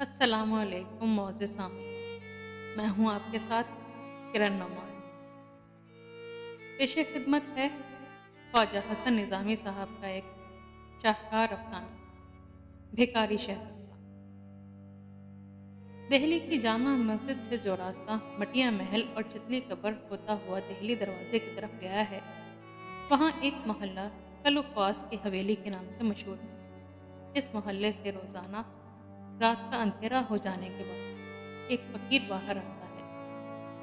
अस्सलामुअलैकुम मोअज़्ज़िज़ सामीन। मैं हूँ आपके साथ किरण नौमान। पेशे खिदमत है ख्वाजा हसन निज़ामी साहब का एक शाहकार अफ़साना भिखारी शहर का। दिल्ली की जामा मस्जिद से जो रास्ता मटिया महल और चितली कब्र होता हुआ दिल्ली दरवाजे की तरफ गया है, वहाँ एक मोहल्ला कलुख्वास की हवेली के नाम से मशहूर है। इस मोहल्ले से रोज़ाना रात का अंधेरा हो जाने के बाद एक फ़कीर बाहर आता है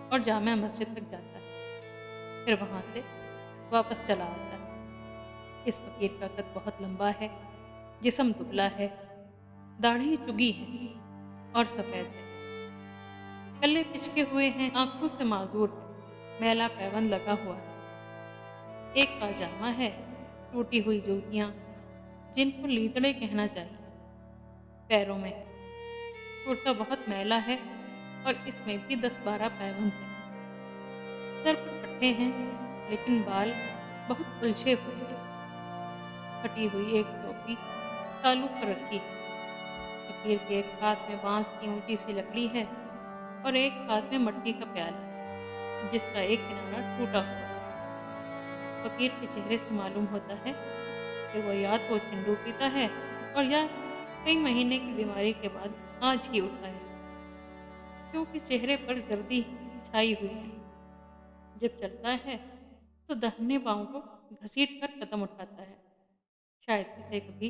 और जामा मस्जिद तक जाता है, फिर वहाँ से वापस चला आता है। इस फ़कीर का कद बहुत लंबा है, जिस्म दुबला है, दाढ़ी चुगी है और सफ़ेद है। कल्ले पिचके हुए हैं, आँखों से माज़ूर है, मैला पैबंद लगा हुआ है। एक पायजामा है, टूटी हुई जूतियाँ जिनको लीतड़े कहना चाहिए, पैरों में है। कुर्ता बहुत मैला है और इसमें भी 10-12 पैबंद हैं। सर पर पट्टे हैं, लेकिन बाल बहुत उलझे हुए हैं। फटी हुई एक टोपी तालू पर रखी है। फ़कीर के एक हाथ में बाँस की ऊँची सी लकड़ी है और एक हाथ में मट्टी का प्याला, जिसका एक किनारा टूटा हुआ है। फ़कीर के चेहरे से मालूम होता है कि वो या तो चिंडू पीता है और या कई महीने की बीमारी के बाद आज ही उठा है, क्योंकि चेहरे पर जर्दी छाई हुई है। जब चलता है तो दाहिने पाँव को घसीट कर कदम उठाता है, शायद इसे कभी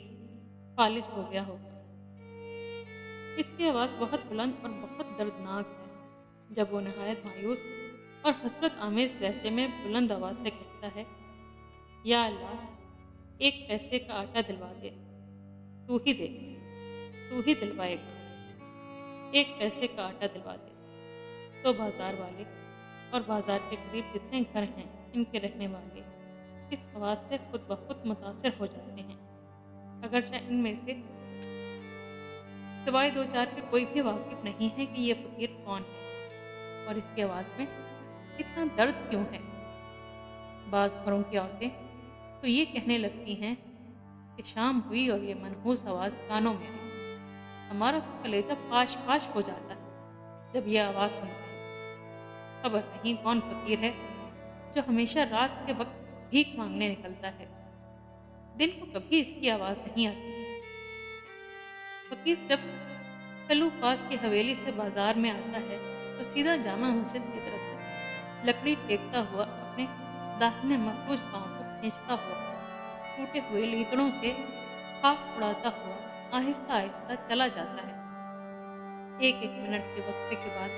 फालिज हो गया होगा। इसकी आवाज़ बहुत बुलंद और बहुत दर्दनाक है। जब वो नहायत मायूस और हसरत आमेज़ लहजे में बुलंद आवाज़ से कहता है, या अल्लाह, एक पैसे का आटा दिलवा दे, तू ही दे, तू ही दिलवाएगा, एक पैसे का आटा दिलवा दे। तो बाजार वाले और बाजार के करीब जितने घर हैं, इनके रहने वाले इस आवाज़ से खुद ब खुद मुतासिर हो जाते हैं, अगरचे इनमें से सिवाय दो चार के कोई भी वाकिफ नहीं है कि ये फ़कीर कौन है और इसकी आवाज़ में इतना दर्द क्यों है। बाज़ घरों की औरतें तो ये कहने लगती हैं कि शाम हुई और ये मनहूस आवाज़ कानों में आई। हमारा तो कलेजा फाश फाश हो जाता है जब ये आवाज़ सुनते हैं। खबर नहीं कौन फ़कीर है जो हमेशा रात के वक्त भीख मांगने निकलता है। दिन को कभी इसकी आवाज़ नहीं आती। फ़कीर जब कल्लू पास की हवेली से बाजार में आता है तो सीधा जामा मस्जिद की तरफ से लकड़ी टेकता हुआ अपने दाहिने महफूज पाँव को खींचता हुआ टूटे हुए लीतड़ों से खाक उड़ाता हुआ आहिस्ता आहिस्ता चला जाता है। एक एक मिनट के वक्फे के बाद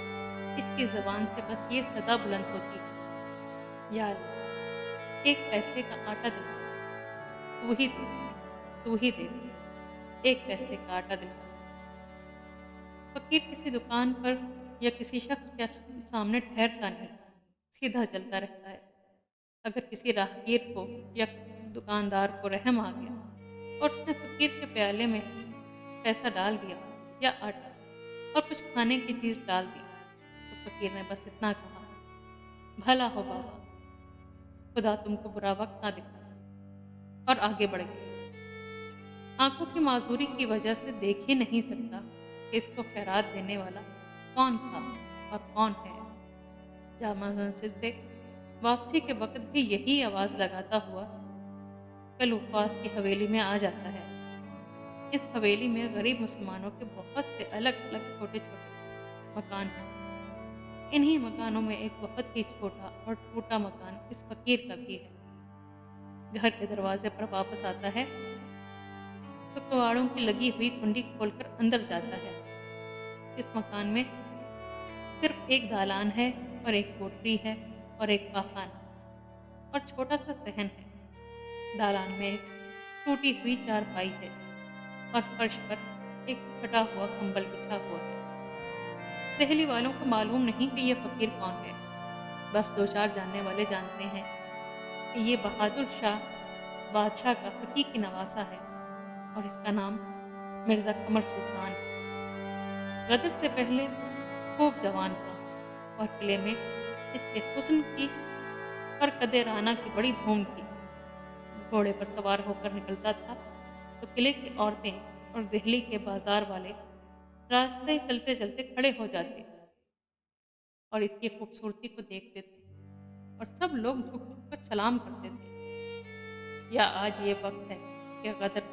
इसकी ज़बान से बस ये सदा बुलंद होती है, या अल्लाह, एक पैसे का आटा दिलवा दे, तू ही दे, तू ही दे दे, एक पैसे का आटा दिलवा दे। फ़कीर किसी दुकान पर या किसी शख्स के सामने ठहरता नहीं, सीधा चलता रहता है। अगर किसी राहगीर को या दुकानदार को रहम आ गया और उसने फ़कीर के प्याले में पैसा डाल दिया या आटा और कुछ खाने की चीज़ डाल दी, तो फ़कीर ने बस इतना कहा, भला हो बाबा, खुदा तुमको बुरा वक्त ना दिखाए, और आगे बढ़ गया। आंखों की माजूरी की वजह से देख ही नहीं सकता कि इसको खैरात देने वाला कौन था और कौन है। जामा मस्जिद से वापसी के वक्त भी यही आवाज़ लगाता हुआ कल उपवास की हवेली में आ जाता है। इस हवेली में गरीब मुसलमानों के बहुत से अलग अलग छोटे छोटे मकान हैं। इन्हीं मकानों में एक बहुत ही छोटा और टूटा मकान इस फकीर का भी है। घर के दरवाजे पर वापस आता है तो कबाड़ों की लगी हुई कुंडी खोलकर अंदर जाता है। इस मकान में सिर्फ एक दालान है और एक कोठरी है और एक पाखाना और छोटा सा सहन है। दालान में एक टूटी हुई चारपाई है और फर्श पर एक फटा हुआ कंबल बिछा हुआ है। दिल्ली वालों को मालूम नहीं कि यह फकीर कौन है। बस दो चार जानने वाले जानते हैं कि ये बहादुर शाह बादशाह का हकीकी नवासा है और इसका नाम मिर्ज़ा कमर सुल्तान है। गदर से पहले खूब जवान था और किले में इसके हुस्न की और कदे राना की बड़ी धूम थी। घोड़े पर सवार होकर निकलता था तो किले की औरतें और दिल्ली के बाजार वाले रास्ते चलते चलते खड़े हो जाते और इसकी खूबसूरती को देखते थे, और सब लोग झुक झुक कर सलाम करते थे। या आज ये वक्त है कि गदर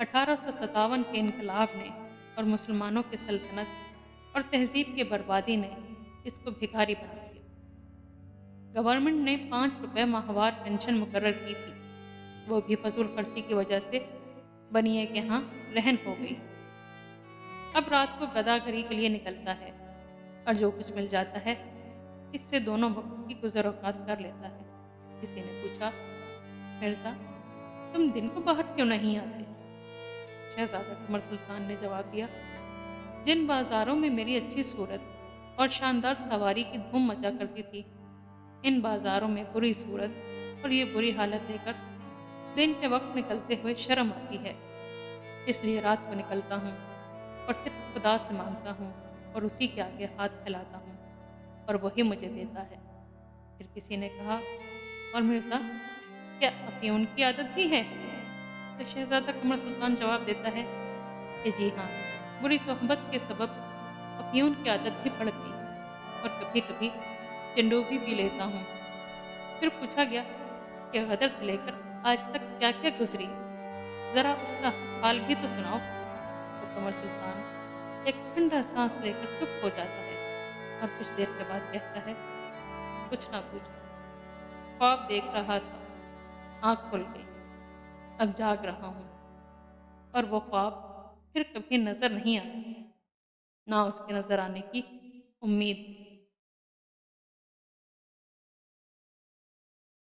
1857 के इनकलाब ने और मुसलमानों की सल्तनत और तहजीब की बर्बादी ने इसको भिखारी बना दिया। गवर्नमेंट ने 5 रुपए माहवार पेंशन मुकर्रर की थी, वो भी फजूल खर्ची की वजह से बनिए के यहाँ रहन हो गई। अब रात को गदागरी के लिए निकलता है और जो कुछ मिल जाता है इससे दोनों वक्त की गुजर औकात कर लेता है। किसी ने पूछा, मिर्जा तुम दिन को बाहर क्यों नहीं आते? शहजादा कमर सुल्तान ने जवाब दिया, जिन बाजारों में मेरी अच्छी सूरत और शानदार सवारी की धूम मचा करती थी, इन बाजारों में बुरी सूरत और ये बुरी हालत देखकर दिन के वक्त निकलते हुए शर्म आती है। इसलिए रात को निकलता हूँ और सिर्फ खुदा से मांगता हूँ और उसी के आगे हाथ फैलाता हूँ और वही मुझे देता है। फिर किसी ने कहा, और मिर्जा क्या अफ्यून की आदत भी है? तो शहजादा कमर सुल्तान जवाब देता है कि जी हाँ, बुरी सोहबत के सबब अफ्यून की आदत भी पड़ गई और कभी कभी चिंडू भी पी लेता हूँ। फिर पूछा गया कि गदर से लेकर आज तक क्या क्या गुजरी, जरा उसका हाल भी तो सुनाओ। तो कमर सुल्तान एक ठंडा सांस लेकर चुप हो जाता है और कुछ देर के बाद कहता है, कुछ ना पूछो, ख्वाब देख रहा था, आँख खुल गई, अब जाग रहा हूँ, और वो ख्वाब फिर कभी नजर नहीं आया, ना उसके नजर आने की उम्मीद।